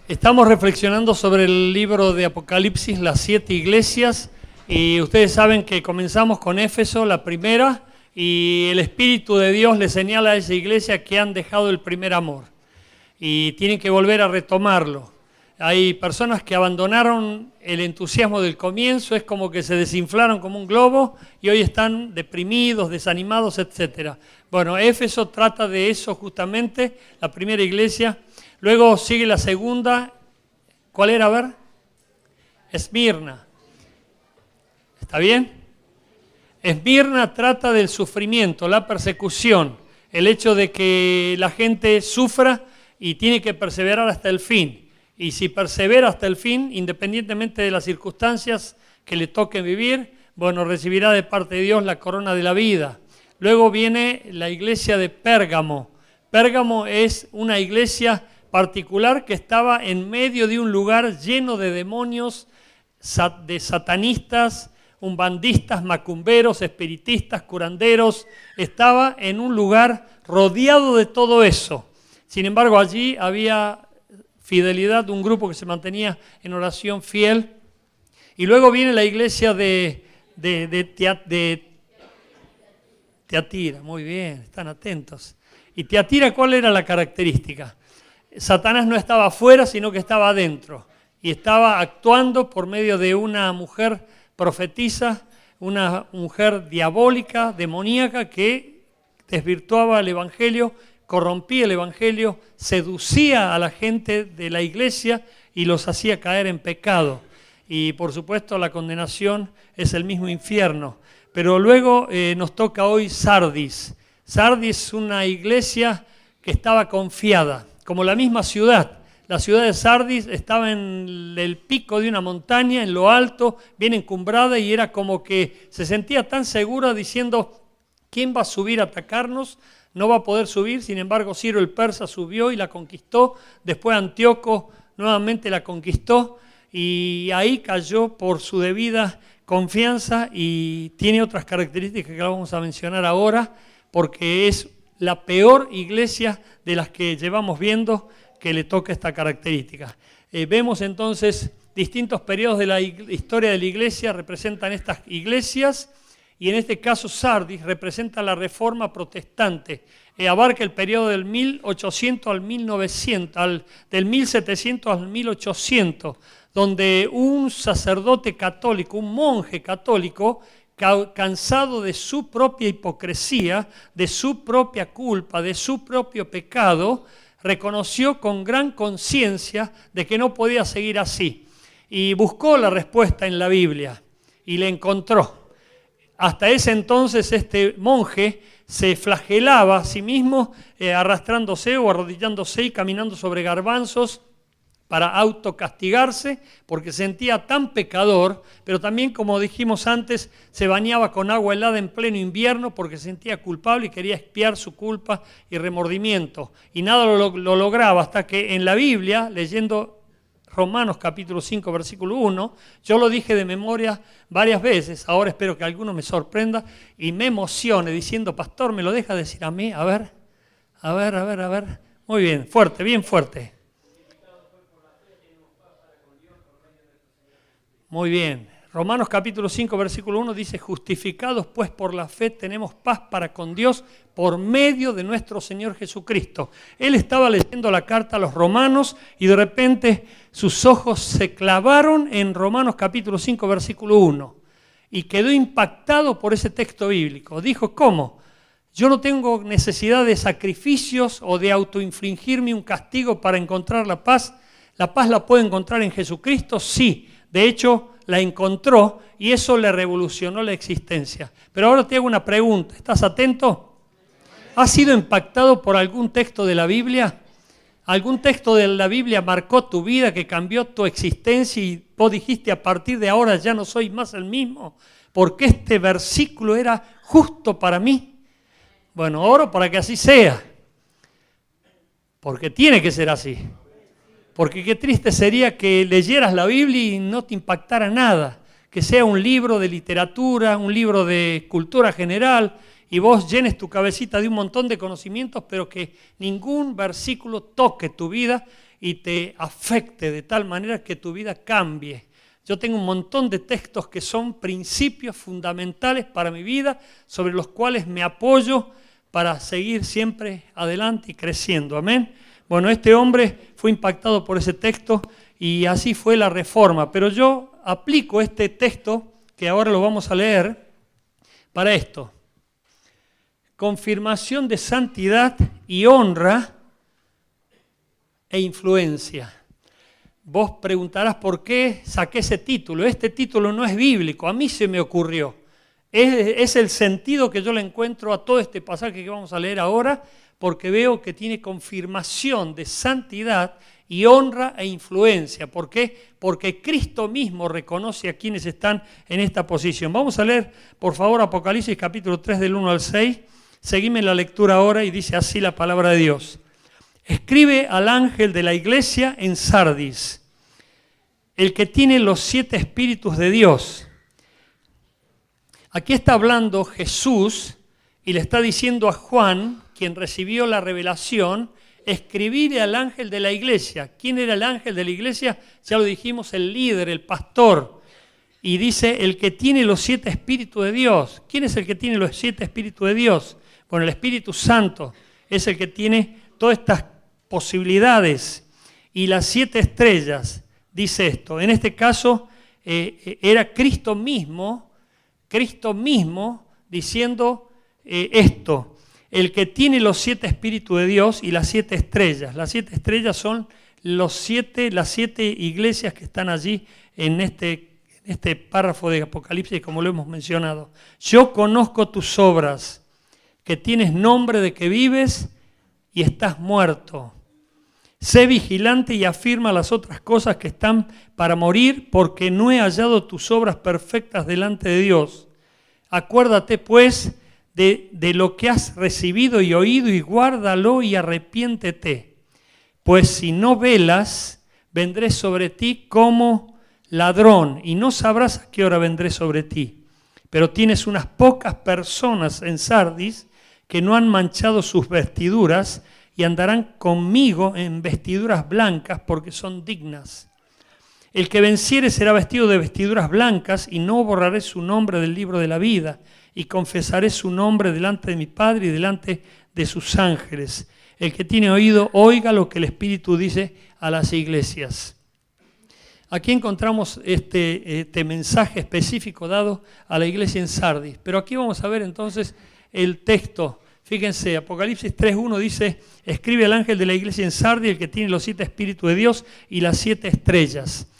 Estamos reflexionando sobre el libro de Apocalipsis, las 7 iglesias, y ustedes saben que comenzamos con Éfeso, la primera, y el Espíritu de Dios le señala a esa iglesia que han dejado el primer amor y tienen que volver a retomarlo. Hay personas que abandonaron el entusiasmo del comienzo, es como que se desinflaron como un globo y hoy están deprimidos, desanimados, etc. Bueno, Éfeso trata de eso justamente, la primera iglesia. Luego sigue la segunda. ¿Cuál era? A ver. Esmirna. ¿Está bien? Esmirna trata del sufrimiento, la persecución, el hecho de que la gente sufra y tiene que perseverar hasta el fin. Y si persevera hasta el fin, independientemente de las circunstancias que le toquen vivir, bueno, recibirá de parte de Dios la corona de la vida. Luego viene la iglesia de Pérgamo. Pérgamo es una iglesia particular que estaba en medio de un lugar lleno de demonios, de satanistas, umbandistas, macumberos, espiritistas, curanderos. Estaba en un lugar rodeado de todo eso. Sin embargo, allí había fidelidad de un grupo que se mantenía en oración fiel. Y luego viene la iglesia de Tiatira. Muy bien, están atentos. ¿Y Tiatira cuál era la característica? Satanás no estaba afuera, sino que estaba adentro. Y estaba actuando por medio de una mujer profetisa, una mujer diabólica, demoníaca, que desvirtuaba el evangelio, corrompía el evangelio, seducía a la gente de la iglesia y los hacía caer en pecado. Y por supuesto la condenación es el mismo infierno. Pero luego nos toca hoy Sardis. Sardis es una iglesia que estaba confiada, como la misma ciudad. La ciudad de Sardis estaba en el pico de una montaña, en lo alto, bien encumbrada, y era como que se sentía tan segura diciendo, ¿quién va a subir a atacarnos? No va a poder subir. Sin embargo, Ciro el persa subió y la conquistó. Después Antíoco nuevamente la conquistó y ahí cayó por su debida confianza, y tiene otras características que vamos a mencionar ahora, porque es la peor iglesia de las que llevamos viendo que le toca esta característica. Vemos entonces distintos periodos de la historia de la iglesia, representan estas iglesias, y en este caso Sardis representa la reforma protestante. Abarca el periodo del 1800 al 1900, del 1700 al 1800, donde un sacerdote católico, un monje católico, cansado de su propia hipocresía, de su propia culpa, de su propio pecado, reconoció con gran conciencia de que no podía seguir así y buscó la respuesta en la Biblia y la encontró. Hasta ese entonces este monje se flagelaba a sí mismo arrastrándose o arrodillándose y caminando sobre garbanzos para autocastigarse, porque sentía tan pecador, pero también, como dijimos antes, se bañaba con agua helada en pleno invierno porque se sentía culpable y quería expiar su culpa y remordimiento. Y nada lo lograba hasta que en la Biblia, leyendo Romanos capítulo 5, versículo 1, yo lo dije de memoria varias veces, ahora espero que alguno me sorprenda y me emocione diciendo, pastor, ¿me lo deja decir a mí? A ver. Muy bien, fuerte, bien fuerte. Muy bien. Romanos capítulo 5, versículo 1 dice, justificados pues por la fe tenemos paz para con Dios por medio de nuestro Señor Jesucristo. Él estaba leyendo la carta a los romanos y de repente sus ojos se clavaron en Romanos capítulo 5, versículo 1 y quedó impactado por ese texto bíblico. Dijo, ¿cómo? Yo no tengo necesidad de sacrificios o de autoinfligirme un castigo para encontrar la paz. ¿La paz la puedo encontrar en Jesucristo? Sí. De hecho, la encontró y eso le revolucionó la existencia. Pero ahora te hago una pregunta. ¿Estás atento? ¿Has sido impactado por algún texto de la Biblia? ¿Algún texto de la Biblia marcó tu vida, que cambió tu existencia y vos dijiste, a partir de ahora ya no soy más el mismo, porque este versículo era justo para mí? Bueno, oro para que así sea, porque tiene que ser así. Porque qué triste sería que leyeras la Biblia y no te impactara nada, que sea un libro de literatura, un libro de cultura general, y vos llenes tu cabecita de un montón de conocimientos, pero que ningún versículo toque tu vida y te afecte de tal manera que tu vida cambie. Yo tengo un montón de textos que son principios fundamentales para mi vida, sobre los cuales me apoyo para seguir siempre adelante y creciendo. Amén. Bueno, este hombre fue impactado por ese texto y así fue la reforma. Pero yo aplico este texto, que ahora lo vamos a leer, para esto. Confirmación de santidad y honra e influencia. Vos preguntarás por qué saqué ese título. Este título no es bíblico, a mí se me ocurrió. Es el sentido que yo le encuentro a todo este pasaje que vamos a leer ahora, porque veo que tiene confirmación de santidad y honra e influencia. ¿Por qué? Porque Cristo mismo reconoce a quienes están en esta posición. Vamos a leer, por favor, Apocalipsis capítulo 3 del 1 al 6. Seguime la lectura ahora y dice así la palabra de Dios. Escribe al ángel de la iglesia en Sardis, el que tiene los 7 espíritus de Dios. Aquí está hablando Jesús y le está diciendo a Juan, quien recibió la revelación, escribir al ángel de la iglesia. ¿Quién era el ángel de la iglesia? Ya lo dijimos, el líder, el pastor. Y dice, el que tiene los 7 espíritus de Dios. ¿Quién es el que tiene los 7 espíritus de Dios? Bueno, el Espíritu Santo es el que tiene todas estas posibilidades. Y las 7 estrellas, dice esto. En este caso era Cristo mismo diciendo esto. El que tiene los 7 espíritus de Dios y las 7 estrellas. Las 7 estrellas son las 7 iglesias que están allí en este párrafo de Apocalipsis, como lo hemos mencionado. Yo conozco tus obras, que tienes nombre de que vives y estás muerto. Sé vigilante y afirma las otras cosas que están para morir, porque no he hallado tus obras perfectas delante de Dios. Acuérdate, pues, de lo que has recibido y oído, y guárdalo y arrepiéntete. Pues si no velas, vendré sobre ti como ladrón, y no sabrás a qué hora vendré sobre ti. Pero tienes unas pocas personas en Sardis que no han manchado sus vestiduras, y andarán conmigo en vestiduras blancas, porque son dignas. El que venciere será vestido de vestiduras blancas, y no borraré su nombre del libro de la vida, y confesaré su nombre delante de mi Padre y delante de sus ángeles. El que tiene oído, oiga lo que el Espíritu dice a las iglesias. Aquí encontramos este mensaje específico dado a la iglesia en Sardis. Pero aquí vamos a ver entonces el texto. Fíjense, Apocalipsis 3.1 dice, escribe al ángel de la iglesia en Sardis, el que tiene los 7 espíritus de Dios y las 7 estrellas.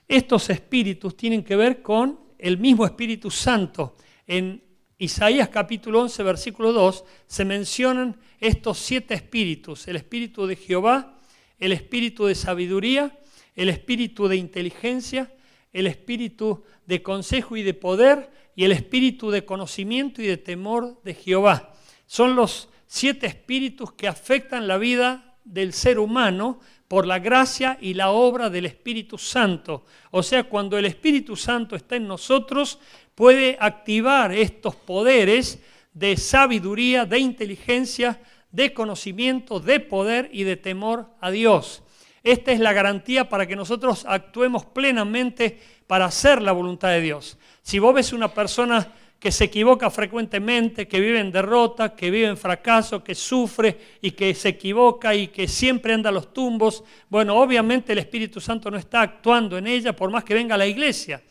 Estos espíritus tienen que ver con el mismo Espíritu Santo. En Isaías capítulo 11, versículo 2, se mencionan estos 7 espíritus. El espíritu de Jehová, el espíritu de sabiduría, el espíritu de inteligencia, el espíritu de consejo y de poder, y el espíritu de conocimiento y de temor de Jehová. Son los 7 espíritus que afectan la vida del ser humano por la gracia y la obra del Espíritu Santo. O sea, cuando el Espíritu Santo está en nosotros, puede activar estos poderes de sabiduría, de inteligencia, de conocimiento, de poder y de temor a Dios. Esta es la garantía para que nosotros actuemos plenamente para hacer la voluntad de Dios. Si vos ves una persona que se equivoca frecuentemente, que vive en derrota, que vive en fracaso, que sufre y que se equivoca y que siempre anda a los tumbos, bueno, obviamente el Espíritu Santo no está actuando en ella por más que venga a la iglesia.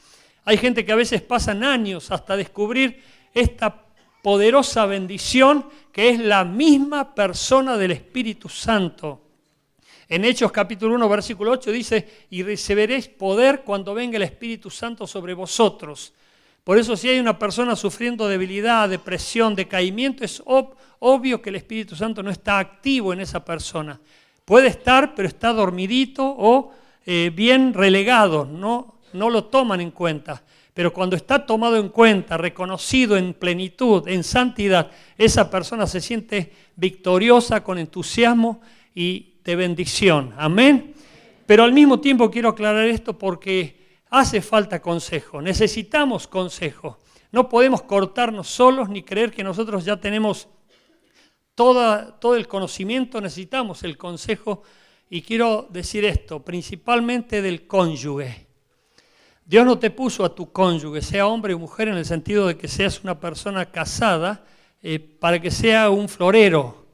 Hay gente que a veces pasan años hasta descubrir esta poderosa bendición que es la misma persona del Espíritu Santo. En Hechos capítulo 1, versículo 8 dice, y recibiréis poder cuando venga el Espíritu Santo sobre vosotros. Por eso si hay una persona sufriendo debilidad, depresión, decaimiento, es obvio que el Espíritu Santo no está activo en esa persona. Puede estar, pero está dormidito o bien relegado, no lo toman en cuenta. Pero cuando está tomado en cuenta, reconocido en plenitud, en santidad, esa persona se siente victoriosa, con entusiasmo y de bendición. Amén. Pero al mismo tiempo quiero aclarar esto porque hace falta consejo, necesitamos consejo. No podemos cortarnos solos ni creer que nosotros ya tenemos todo el conocimiento, necesitamos el consejo Y quiero decir esto, principalmente del cónyuge. Dios no te puso a tu cónyuge, sea hombre o mujer, en el sentido de que seas una persona casada, para que sea un florero.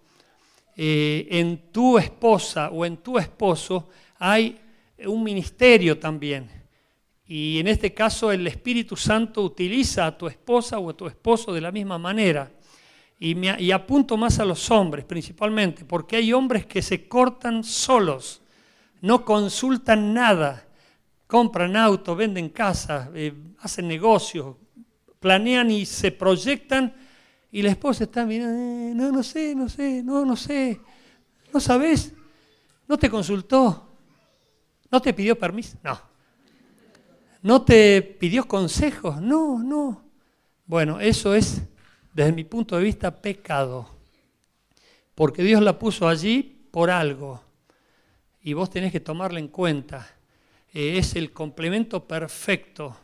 En tu esposa o en tu esposo hay un ministerio también. Y en este caso el Espíritu Santo utiliza a tu esposa o a tu esposo de la misma manera. Y apunto más a los hombres principalmente, porque hay hombres que se cortan solos, no consultan nada, compran auto, venden casa, hacen negocios, planean y se proyectan y la esposa está mirando, no sé, no sabes, no te consultó, no te pidió permiso, no te pidió consejos, no. Bueno, eso es, desde mi punto de vista, pecado, porque Dios la puso allí por algo y vos tenés que tomarla en cuenta. Es el complemento perfecto.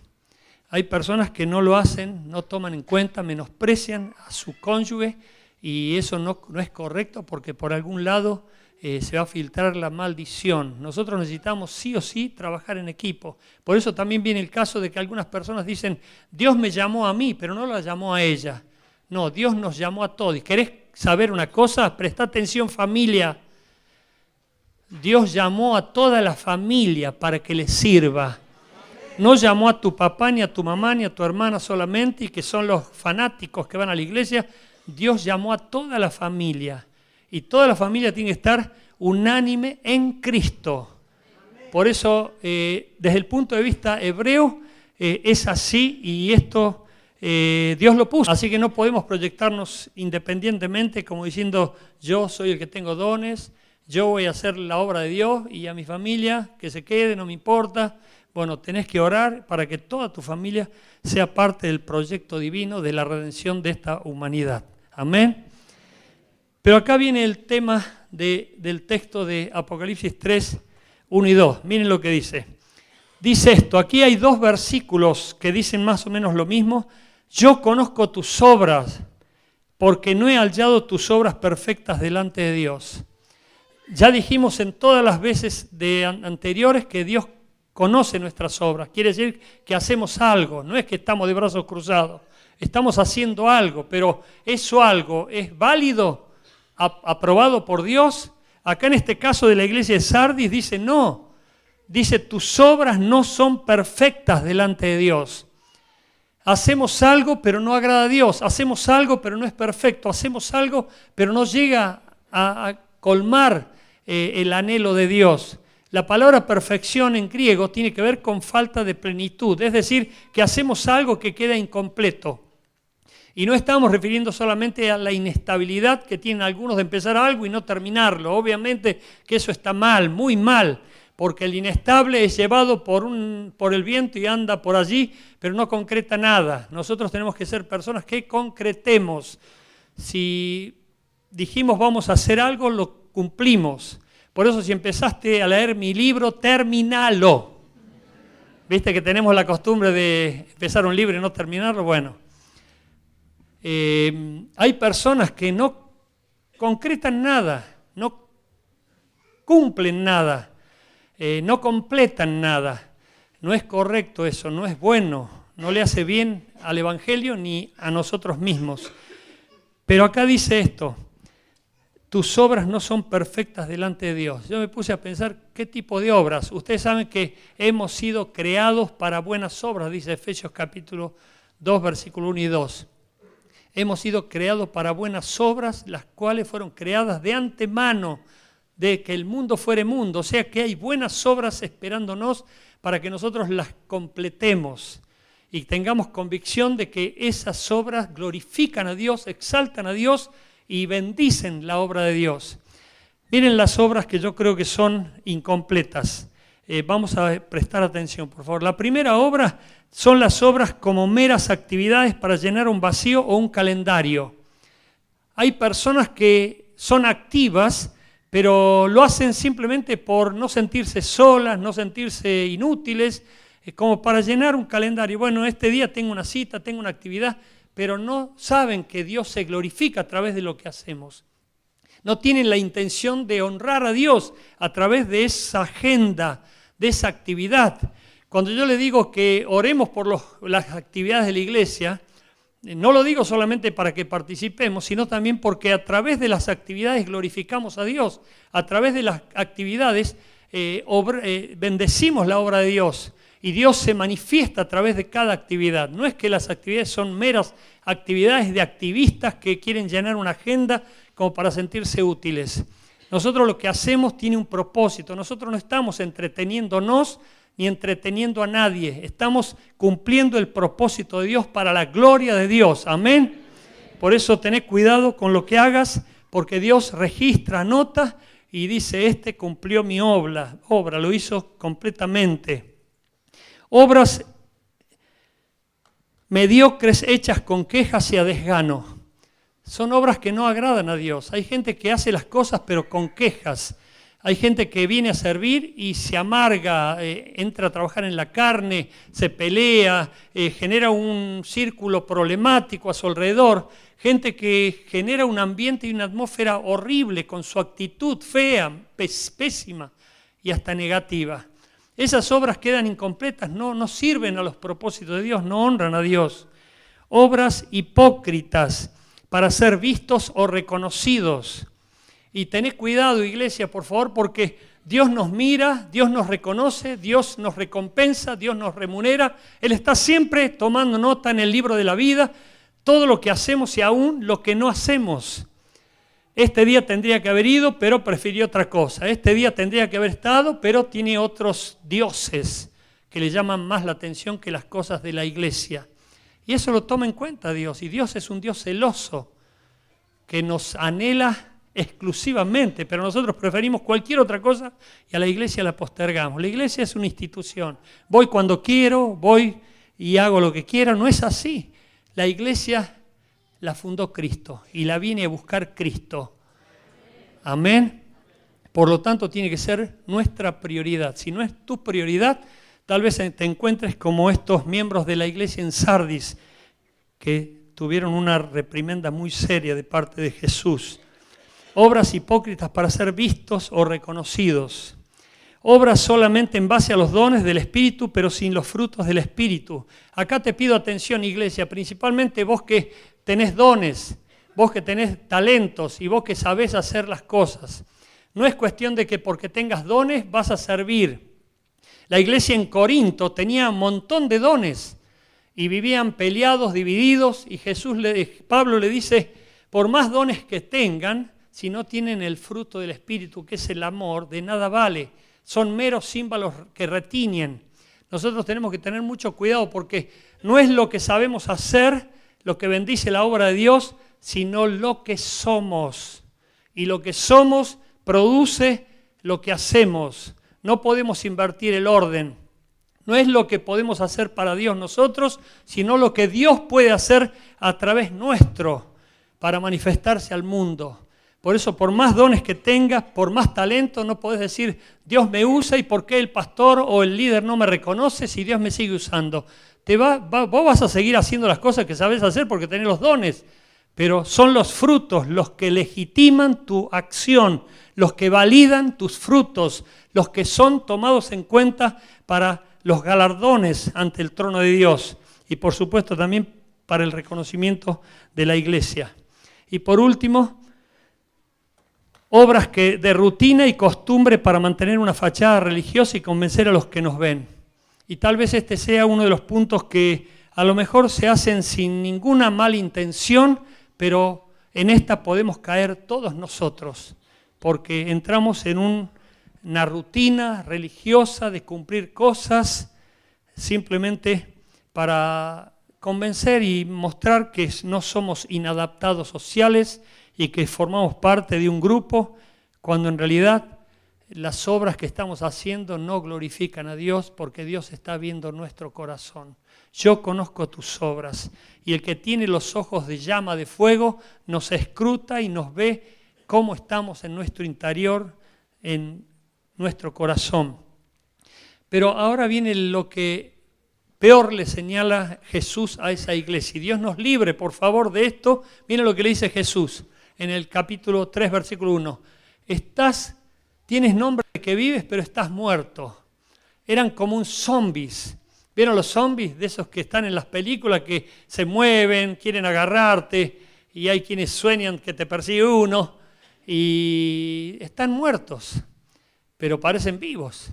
Hay personas que no lo hacen, no toman en cuenta, menosprecian a su cónyuge y eso no es correcto porque por algún lado se va a filtrar la maldición. Nosotros necesitamos sí o sí trabajar en equipo. Por eso también viene el caso de que algunas personas dicen, Dios me llamó a mí, pero no la llamó a ella. No, Dios nos llamó a todos. ¿Y querés saber una cosa? Presta atención, familia. Dios llamó a toda la familia para que le sirva. No llamó a tu papá, ni a tu mamá, ni a tu hermana solamente, y que son los fanáticos que van a la iglesia. Dios llamó a toda la familia. Y toda la familia tiene que estar unánime en Cristo. Por eso, desde el punto de vista hebreo, es así y esto Dios lo puso. Así que no podemos proyectarnos independientemente como diciendo, yo soy el que tengo dones, yo voy a hacer la obra de Dios y a mi familia que se quede, no me importa. Bueno, tenés que orar para que toda tu familia sea parte del proyecto divino de la redención de esta humanidad. Amén. Pero acá viene el tema del texto de Apocalipsis 3, 1 y 2. Miren lo que dice. Dice esto, aquí hay dos versículos que dicen más o menos lo mismo. Yo conozco tus obras, porque no he hallado tus obras perfectas delante de Dios. Ya dijimos en todas las veces anteriores que Dios conoce nuestras obras. Quiere decir que hacemos algo, no es que estamos de brazos cruzados. Estamos haciendo algo, pero eso algo es válido, aprobado por Dios. Acá en este caso de la iglesia de Sardis dice no. Dice tus obras no son perfectas delante de Dios. Hacemos algo pero no agrada a Dios. Hacemos algo pero no es perfecto. Hacemos algo pero no llega a colmar el anhelo de Dios. La palabra perfección en griego tiene que ver con falta de plenitud. Es decir, que hacemos algo que queda incompleto. Y no estamos refiriendo solamente a la inestabilidad que tienen algunos de empezar algo y no terminarlo. Obviamente que eso está mal, muy mal, porque el inestable es llevado por el viento y anda por allí, pero no concreta nada. Nosotros tenemos que ser personas que concretemos. Si dijimos vamos a hacer algo, lo cumplimos. Por eso si empezaste a leer mi libro, terminalo. ¿Viste que tenemos la costumbre de empezar un libro y no terminarlo? Bueno. Hay personas que no concretan nada, no cumplen nada, no completan nada. No es correcto eso, no es bueno, no le hace bien al Evangelio ni a nosotros mismos. Pero acá dice esto, tus obras no son perfectas delante de Dios. Yo me puse a pensar, ¿qué tipo de obras? Ustedes saben que hemos sido creados para buenas obras, dice Efesios capítulo 2, versículo 1 y 2. Hemos sido creados para buenas obras, las cuales fueron creadas de antemano, de que el mundo fuere mundo. O sea que hay buenas obras esperándonos para que nosotros las completemos y tengamos convicción de que esas obras glorifican a Dios, exaltan a Dios y bendicen la obra de Dios. Miren las obras que yo creo que son incompletas. Vamos a prestar atención, por favor. La primera obra son las obras como meras actividades para llenar un vacío o un calendario. Hay personas que son activas, pero lo hacen simplemente por no sentirse solas, no sentirse inútiles, como para llenar un calendario. Bueno, este día tengo una cita, tengo una actividad, pero no saben que Dios se glorifica a través de lo que hacemos. no tienen la intención de honrar a Dios a través de esa agenda, de esa actividad. Cuando yo le digo que oremos por las actividades de la iglesia, no lo digo solamente para que participemos, sino también porque a través de las actividades glorificamos a Dios. A través de las actividades bendecimos la obra de Dios. Y Dios se manifiesta a través de cada actividad. No es que las actividades son meras actividades de activistas que quieren llenar una agenda como para sentirse útiles. Nosotros lo que hacemos tiene un propósito. Nosotros no estamos entreteniéndonos ni entreteniendo a nadie. Estamos cumpliendo el propósito de Dios para la gloria de Dios. Amén. Por eso tened cuidado con lo que hagas, porque Dios registra, anota y dice, este cumplió mi obra, lo hizo completamente. Obras mediocres hechas con quejas y a desgano. Son obras que no agradan a Dios. Hay gente que hace las cosas pero con quejas. Hay gente que viene a servir y se amarga, entra a trabajar en la carne, se pelea, genera un círculo problemático a su alrededor. Gente que genera un ambiente y una atmósfera horrible con su actitud fea, pésima y hasta negativa. Esas obras quedan incompletas, no sirven a los propósitos de Dios, no honran a Dios. Obras hipócritas para ser vistos o reconocidos. Y tened cuidado, iglesia, por favor, porque Dios nos mira, Dios nos reconoce, Dios nos recompensa, Dios nos remunera. Él está siempre tomando nota en el libro de la vida, todo lo que hacemos y aún lo que no hacemos. Este día tendría que haber ido, pero prefirió otra cosa. Este día tendría que haber estado, pero tiene otros dioses que le llaman más la atención que las cosas de la iglesia. Y eso lo toma en cuenta Dios. Y Dios es un Dios celoso que nos anhela exclusivamente, pero nosotros preferimos cualquier otra cosa y a la iglesia la postergamos. La iglesia es una institución. Voy cuando quiero, voy y hago lo que quiera. No es así. La iglesia la fundó Cristo y la viene a buscar Cristo. Amén. Por lo tanto, tiene que ser nuestra prioridad. Si no es tu prioridad, tal vez te encuentres como estos miembros de la iglesia en Sardis, que tuvieron una reprimenda muy seria de parte de Jesús. Obras hipócritas para ser vistos o reconocidos. Obras solamente en base a los dones del Espíritu, pero sin los frutos del Espíritu. Acá te pido atención, iglesia, principalmente vos que tenés dones, vos que tenés talentos y vos que sabés hacer las cosas. No es cuestión de que porque tengas dones vas a servir. La iglesia en Corinto tenía un montón de dones y vivían peleados, divididos, y Pablo le dice, por más dones que tengan, si no tienen el fruto del Espíritu, que es el amor, de nada vale. Son meros símbolos que retiñen. Nosotros tenemos que tener mucho cuidado porque no es lo que sabemos hacer lo que bendice la obra de Dios, sino lo que somos. Y lo que somos produce lo que hacemos. No podemos invertir el orden. No es lo que podemos hacer para Dios nosotros, sino lo que Dios puede hacer a través nuestro para manifestarse al mundo. Por eso, por más dones que tengas, por más talento, no podés decir, Dios me usa y por qué el pastor o el líder no me reconoce si Dios me sigue usando. Vos vas a seguir haciendo las cosas que sabés hacer porque tenés los dones, pero son los frutos los que legitiman tu acción, los que validan tus frutos, los que son tomados en cuenta para los galardones ante el trono de Dios y por supuesto también para el reconocimiento de la iglesia. Y por último, obras de rutina y costumbre para mantener una fachada religiosa y convencer a los que nos ven. Y tal vez este sea uno de los puntos que a lo mejor se hacen sin ninguna mala intención, pero en esta podemos caer todos nosotros, porque entramos en una rutina religiosa de cumplir cosas simplemente para convencer y mostrar que no somos inadaptados sociales y que formamos parte de un grupo, cuando en realidad las obras que estamos haciendo no glorifican a Dios porque Dios está viendo nuestro corazón. Yo conozco tus obras y el que tiene los ojos de llama de fuego nos escruta y nos ve cómo estamos en nuestro interior, en nuestro corazón. Pero ahora viene lo que peor le señala Jesús a esa iglesia. Y Dios nos libre, por favor, de esto. Mira lo que le dice Jesús. en el capítulo 3, versículo 1. Tienes nombre de que vives, pero estás muerto. Eran como un zombies. ¿Vieron los zombies? De esos que están en las películas, que se mueven, quieren agarrarte, y hay quienes sueñan que te persigue uno, y están muertos, pero parecen vivos.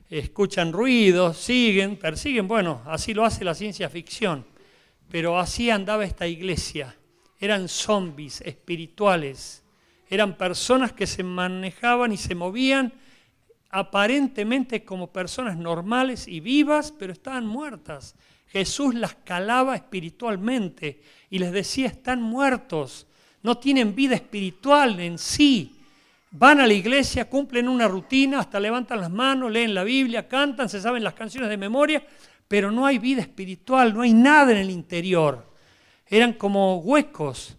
Escuchan ruidos, siguen, persiguen. Bueno, así lo hace la ciencia ficción. Pero así andaba esta iglesia. Eran zombies espirituales. Eran personas que se manejaban y se movían aparentemente como personas normales y vivas, pero estaban muertas. Jesús las calaba espiritualmente y les decía, están muertos, no tienen vida espiritual en sí. Van a la iglesia, cumplen una rutina, hasta levantan las manos, leen la Biblia, cantan, se saben las canciones de memoria, pero no hay vida espiritual, no hay nada en el interior. Eran como huecos.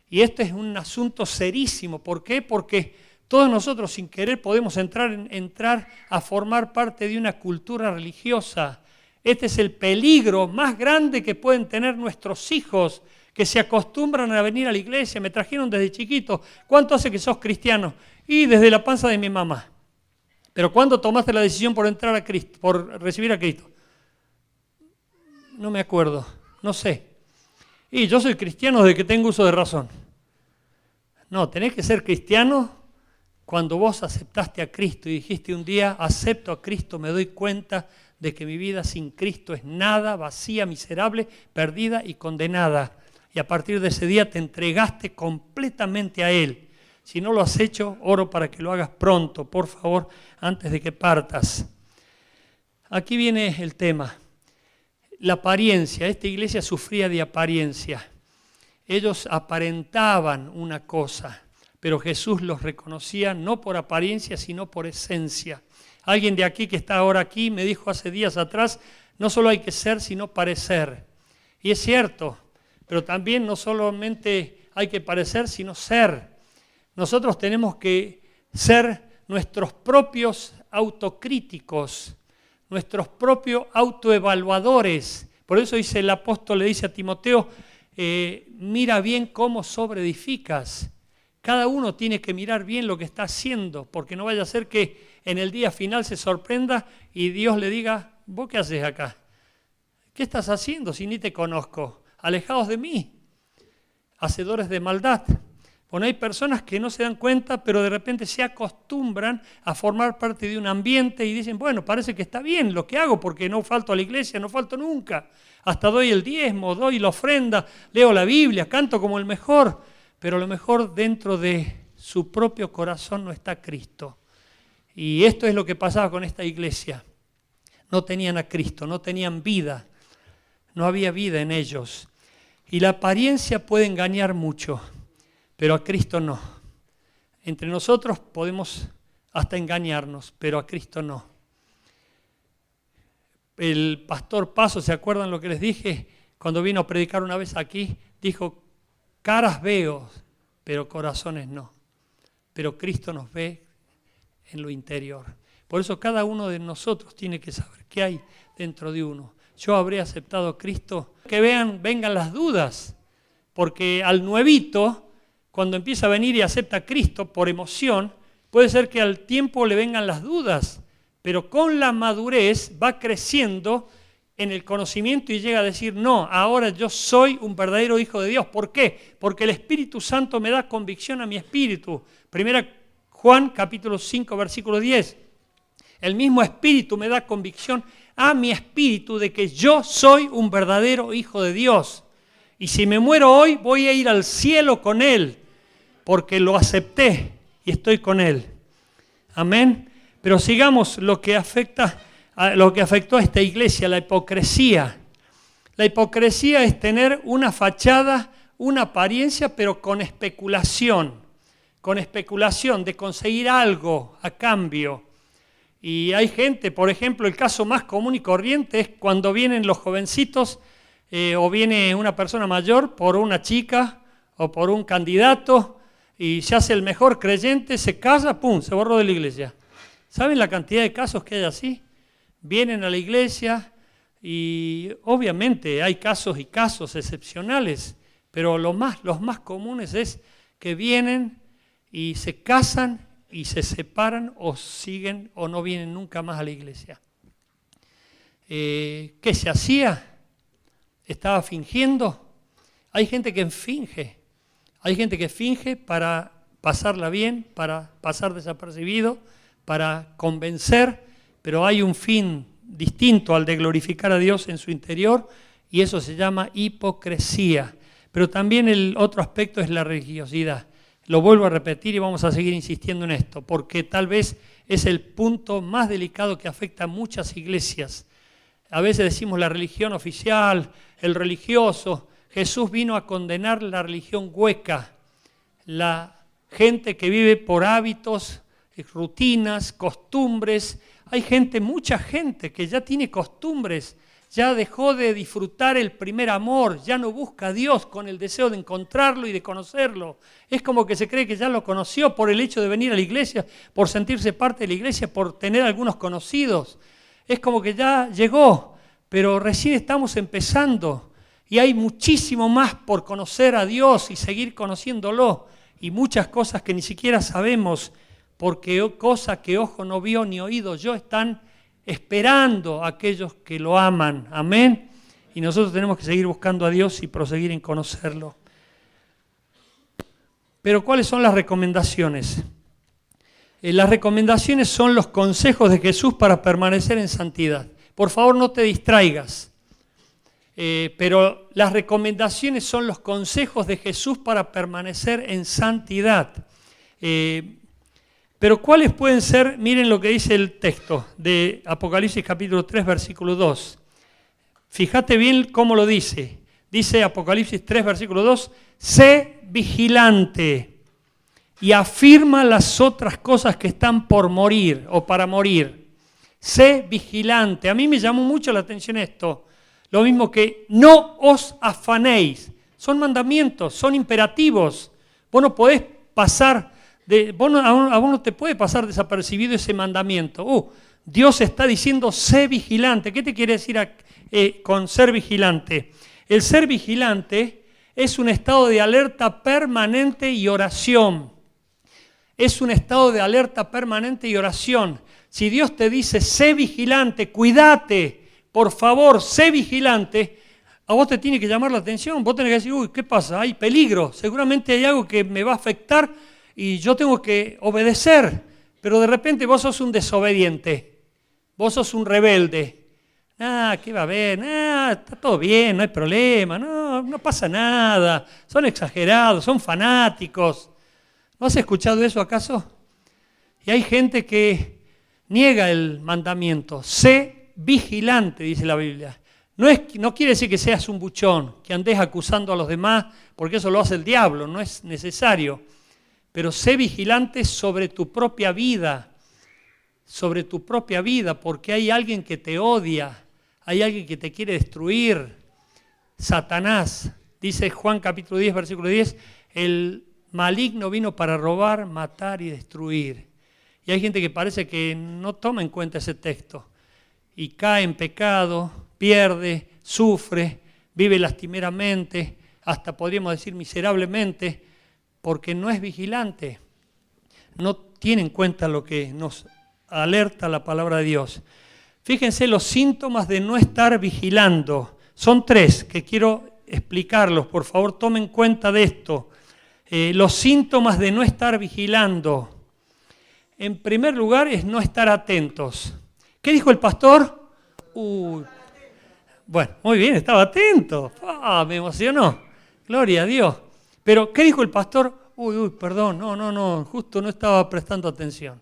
Y este es un asunto serísimo. ¿Por qué? Porque todos nosotros sin querer podemos entrar a formar parte de una cultura religiosa. Este es el peligro más grande que pueden tener nuestros hijos, que se acostumbran a venir a la iglesia. Me trajeron desde chiquito. ¿Cuánto hace que sos cristiano? Y desde la panza de mi mamá. Pero ¿cuándo tomaste la decisión por entrar a Cristo, por recibir a Cristo? No me acuerdo, no sé. Y yo soy cristiano desde que tengo uso de razón. No, tenés que ser cristiano cuando vos aceptaste a Cristo y dijiste un día, acepto a Cristo, me doy cuenta de que mi vida sin Cristo es nada, vacía, miserable, perdida y condenada. Y a partir de ese día te entregaste completamente a Él. Si no lo has hecho, oro para que lo hagas pronto, por favor, antes de que partas. Aquí viene el tema. La apariencia. Esta iglesia sufría de apariencia. Ellos aparentaban una cosa, pero Jesús los reconocía no por apariencia, sino por esencia. Alguien de aquí que está ahora aquí me dijo hace días atrás, no solo hay que ser, sino parecer. Y es cierto, pero también no solamente hay que parecer, sino ser. Nosotros tenemos que ser nuestros propios autocríticos, nuestros propios autoevaluadores. Por eso dice el apóstol, le dice a Timoteo, mira bien cómo sobreedificas. Cada uno tiene que mirar bien lo que está haciendo, porque no vaya a ser que en el día final se sorprenda y Dios le diga, ¿vos qué haces acá? ¿Qué estás haciendo si ni te conozco? Alejaos de mí, hacedores de maldad. Bueno, hay personas que no se dan cuenta, pero de repente se acostumbran a formar parte de un ambiente y dicen, bueno, parece que está bien lo que hago porque no falto a la iglesia, no falto nunca. Hasta doy el diezmo, doy la ofrenda, leo la Biblia, canto como el mejor. Pero a lo mejor dentro de su propio corazón no está Cristo. Y esto es lo que pasaba con esta iglesia. No tenían a Cristo, no tenían vida. No había vida en ellos. Y la apariencia puede engañar mucho, pero a Cristo no. Entre nosotros podemos hasta engañarnos, pero a Cristo no. El pastor Paso, ¿se acuerdan lo que les dije? Cuando vino a predicar una vez aquí, dijo, caras veo, pero corazones no. Pero Cristo nos ve en lo interior. Por eso cada uno de nosotros tiene que saber qué hay dentro de uno. Yo habré aceptado a Cristo. Que vengan las dudas, porque al nuevito, cuando empieza a venir y acepta a Cristo por emoción, puede ser que al tiempo le vengan las dudas, pero con la madurez va creciendo en el conocimiento y llega a decir, no, ahora yo soy un verdadero hijo de Dios. ¿Por qué? Porque el Espíritu Santo me da convicción a mi espíritu. Primera Juan, capítulo 5, versículo 10. El mismo Espíritu me da convicción a mi espíritu de que yo soy un verdadero hijo de Dios. Y si me muero hoy, voy a ir al cielo con Él, porque lo acepté y estoy con Él. Amén. Pero sigamos lo que afectó a esta iglesia, la hipocresía. La hipocresía es tener una fachada, una apariencia, pero con especulación de conseguir algo a cambio. Y hay gente, por ejemplo, el caso más común y corriente es cuando vienen los jovencitos o viene una persona mayor por una chica o por un candidato y se hace el mejor creyente, se casa, ¡pum!, se borró de la iglesia. ¿Saben la cantidad de casos que hay así? Vienen a la iglesia y obviamente hay casos y casos excepcionales, pero los más comunes es que vienen y se casan y se separan o siguen o no vienen nunca más a la iglesia. ¿Qué se hacía? ¿Estaba fingiendo? Hay gente que finge. Hay gente que finge para pasarla bien, para pasar desapercibido, para convencer, pero hay un fin distinto al de glorificar a Dios en su interior y eso se llama hipocresía. Pero también el otro aspecto es la religiosidad. Lo vuelvo a repetir y vamos a seguir insistiendo en esto, porque tal vez es el punto más delicado que afecta a muchas iglesias. A veces decimos la religión oficial, el religioso. Jesús vino a condenar la religión hueca, la gente que vive por hábitos, rutinas, costumbres. Hay gente, mucha gente que ya tiene costumbres, ya dejó de disfrutar el primer amor, ya no busca a Dios con el deseo de encontrarlo y de conocerlo. Es como que se cree que ya lo conoció por el hecho de venir a la iglesia, por sentirse parte de la iglesia, por tener algunos conocidos. Es como que ya llegó, pero recién estamos empezando y hay muchísimo más por conocer a Dios y seguir conociéndolo y muchas cosas que ni siquiera sabemos porque cosas que ojo no vio ni oído yo están esperando a aquellos que lo aman. Amén. Y nosotros tenemos que seguir buscando a Dios y proseguir en conocerlo. Pero ¿cuáles son las recomendaciones? Las recomendaciones son los consejos de Jesús para permanecer en santidad. Por favor, no te distraigas. Pero las recomendaciones son los consejos de Jesús para permanecer en santidad. Pero ¿cuáles pueden ser? Miren lo que dice el texto de Apocalipsis capítulo 3, versículo 2. Fíjate bien cómo lo dice. Dice Apocalipsis 3, versículo 2, sé vigilante y afirma las otras cosas que están por morir o para morir. Sé vigilante. A mí me llamó mucho la atención esto. Lo mismo que no os afanéis. Son mandamientos, son imperativos. Vos no podés pasar... a vos no te puede pasar desapercibido ese mandamiento. Dios está diciendo, sé vigilante. ¿Qué te quiere decir con ser vigilante? El ser vigilante es un estado de alerta permanente y oración. Es un estado de alerta permanente y oración. Si Dios te dice, sé vigilante, cuídate, por favor, sé vigilante, a vos te tiene que llamar la atención. Vos tenés que decir, ¿qué pasa? Hay peligro. Seguramente hay algo que me va a afectar y yo tengo que obedecer, pero de repente vos sos un desobediente, vos sos un rebelde. ¿Qué va a haber? Está todo bien, no hay problema, no pasa nada, son exagerados, son fanáticos. ¿No has escuchado eso acaso? Y hay gente que niega el mandamiento, sé vigilante, dice la Biblia. No quiere decir que seas un buchón, que andes acusando a los demás, porque eso lo hace el diablo, no es necesario. Pero sé vigilante sobre tu propia vida, porque hay alguien que te odia, hay alguien que te quiere destruir. Satanás, dice Juan capítulo 10, versículo 10, el maligno vino para robar, matar y destruir. Y hay gente que parece que no toma en cuenta ese texto y cae en pecado, pierde, sufre, vive lastimeramente, hasta podríamos decir miserablemente, porque no es vigilante, no tiene en cuenta lo que nos alerta la palabra de Dios. Fíjense los síntomas de no estar vigilando. Son 3 que quiero explicarlos, por favor tomen cuenta de esto. Los síntomas de no estar vigilando. En primer lugar es no estar atentos. ¿Qué dijo el pastor? Bueno, muy bien, estaba atento. Me emocionó. Gloria a Dios. Pero, ¿qué dijo el pastor? Perdón, no, justo no estaba prestando atención.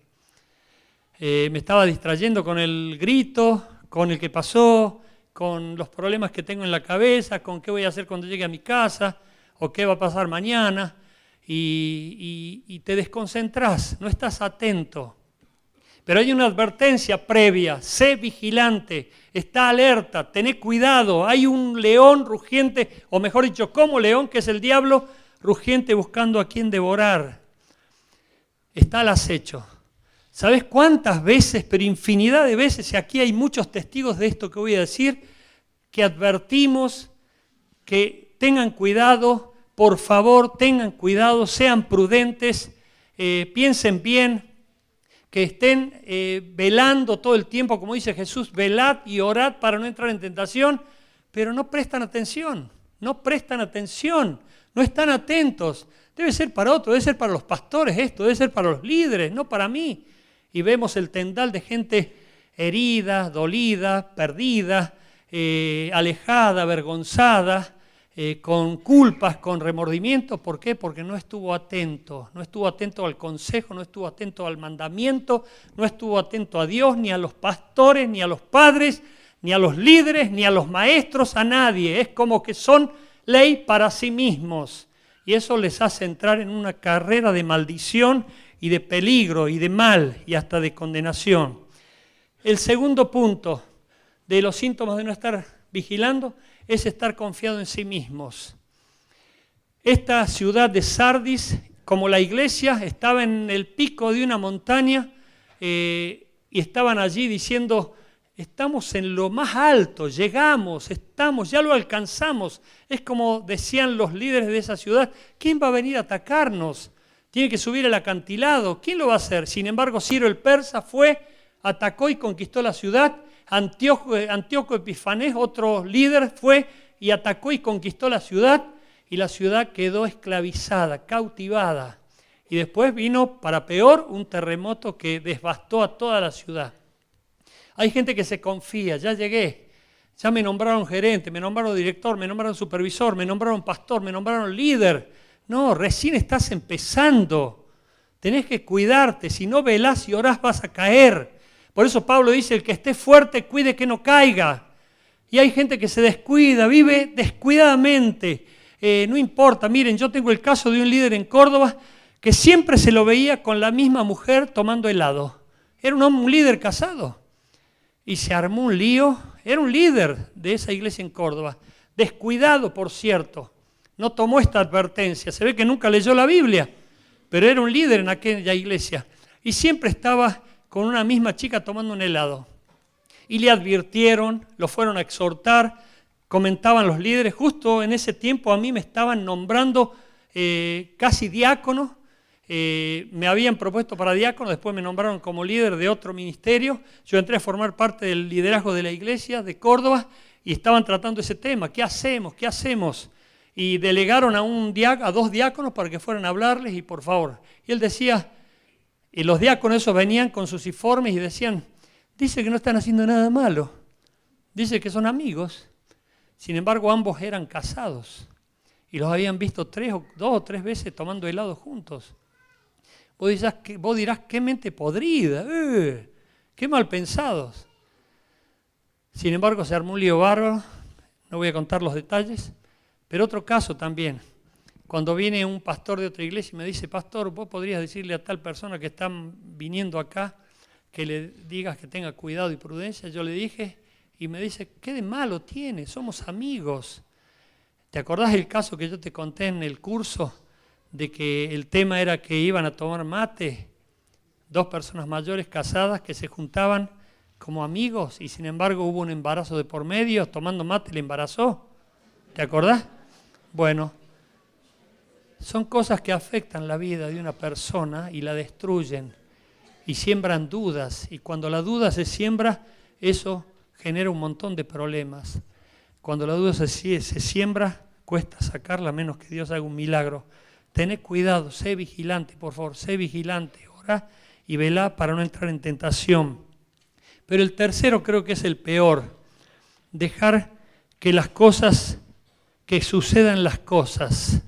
Me estaba distrayendo con el grito, con el que pasó, con los problemas que tengo en la cabeza, con qué voy a hacer cuando llegue a mi casa, o qué va a pasar mañana, y te desconcentrás, no estás atento. Pero hay una advertencia previa, sé vigilante, está alerta, tené cuidado, hay un león rugiente, o mejor dicho, como león, que es el diablo, rugiente buscando a quien devorar. Está al acecho. ¿Sabes cuántas veces, pero infinidad de veces, y aquí hay muchos testigos de esto que voy a decir, que advertimos que tengan cuidado por favor, tengan cuidado, sean prudentes, piensen bien, que estén velando todo el tiempo, como dice Jesús, velad y orad para no entrar en tentación, pero no prestan atención, no están atentos. Debe ser para otro, debe ser para los pastores esto, debe ser para los líderes, no para mí. Y vemos el tendal de gente herida, dolida, perdida, alejada, avergonzada, con culpas, con remordimiento. ¿Por qué? Porque no estuvo atento al consejo, no estuvo atento al mandamiento, no estuvo atento a Dios, ni a los pastores, ni a los padres, ni a los líderes, ni a los maestros, a nadie. Es como que son ley para sí mismos. Y eso les hace entrar en una carrera de maldición y de peligro y de mal y hasta de condenación. El segundo punto de los síntomas de no estar vigilando es estar confiado en sí mismos. Esta ciudad de Sardis, como la iglesia, estaba en el pico de una montaña y estaban allí diciendo: estamos en lo más alto, llegamos, ya lo alcanzamos. Es como decían los líderes de esa ciudad: ¿quién va a venir a atacarnos? Tiene que subir el acantilado, ¿quién lo va a hacer? Sin embargo, Ciro el persa fue, atacó y conquistó la ciudad. Antíoco Epifanés, otro líder, fue y atacó y conquistó la ciudad, y la ciudad quedó esclavizada, cautivada. Y después vino, para peor, un terremoto que devastó a toda la ciudad. Hay gente que se confía: ya llegué, ya me nombraron gerente, me nombraron director, me nombraron supervisor, me nombraron pastor, me nombraron líder. No, recién estás empezando. Tenés que cuidarte, si no velás y orás vas a caer. Por eso Pablo dice: el que esté fuerte, cuide que no caiga. Y hay gente que se descuida, vive descuidadamente. No importa, miren, yo tengo el caso de un líder en Córdoba que siempre se lo veía con la misma mujer tomando helado. Era un líder casado. Y se armó un lío. Era un líder de esa iglesia en Córdoba. Descuidado, por cierto. No tomó esta advertencia. Se ve que nunca leyó la Biblia. Pero era un líder en aquella iglesia. Y siempre estaba con una misma chica tomando un helado. Y le advirtieron, lo fueron a exhortar, comentaban los líderes. Justo en ese tiempo a mí me estaban nombrando casi diácono. Me habían propuesto para diácono, después me nombraron como líder de otro ministerio. Yo entré a formar parte del liderazgo de la iglesia de Córdoba y estaban tratando ese tema. ¿Qué hacemos? ¿Qué hacemos? Y delegaron a dos diáconos para que fueran a hablarles y por favor. Y él decía, y los diáconos esos venían con sus informes y decían: dice que no están haciendo nada malo, dice que son amigos. Sin embargo, ambos eran casados y los habían visto 2 o 3 veces tomando helado juntos. Vos dirás, qué mente podrida, qué mal pensados. Sin embargo, se armó un lío bárbaro, no voy a contar los detalles, pero otro caso también. Cuando viene un pastor de otra iglesia y me dice: pastor, vos podrías decirle a tal persona que están viniendo acá que le digas que tenga cuidado y prudencia. Yo le dije y me dice: ¿qué de malo tiene? Somos amigos. ¿Te acordás del caso que yo te conté en el curso? De que el tema era que iban a tomar mate 2 personas mayores casadas que se juntaban como amigos y sin embargo hubo un embarazo de por medio, tomando mate le embarazó. ¿Te acordás? Bueno, son cosas que afectan la vida de una persona y la destruyen y siembran dudas, y cuando la duda se siembra, eso genera un montón de problemas. Cuando la duda se siembra, cuesta sacarla a menos que Dios haga un milagro. Tened cuidado, sé vigilante, por favor, sé vigilante, orá y velá para no entrar en tentación. Pero el tercero creo que es el peor: dejar que sucedan las cosas.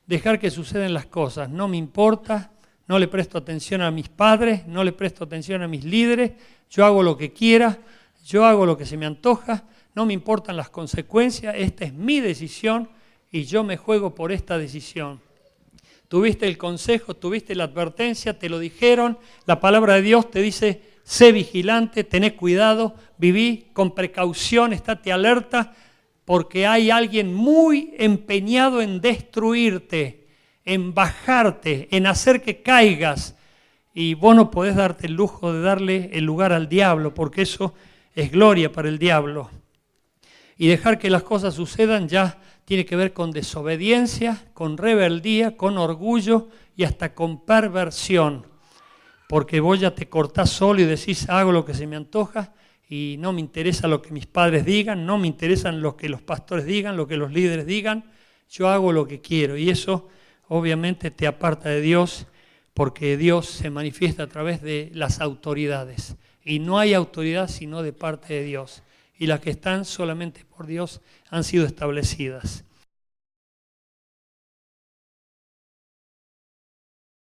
Dejar que sucedan las cosas. No me importa, no le presto atención a mis padres, no le presto atención a mis líderes, yo hago lo que quiera, yo hago lo que se me antoja, no me importan las consecuencias, esta es mi decisión y yo me juego por esta decisión. Tuviste el consejo, tuviste la advertencia, te lo dijeron, la palabra de Dios te dice: sé vigilante, tené cuidado, viví con precaución, estate alerta, porque hay alguien muy empeñado en destruirte, en bajarte, en hacer que caigas. Y vos no podés darte el lujo de darle el lugar al diablo, porque eso es gloria para el diablo. Y dejar que las cosas sucedan ya tiene que ver con desobediencia, con rebeldía, con orgullo y hasta con perversión. Porque vos ya te cortás solo y decís, hago lo que se me antoja y no me interesa lo que mis padres digan, no me interesan lo que los pastores digan, lo que los líderes digan, yo hago lo que quiero. Y eso obviamente te aparta de Dios, porque Dios se manifiesta a través de las autoridades. Y no hay autoridad sino de parte de Dios. Y las que están solamente por Dios han sido establecidas.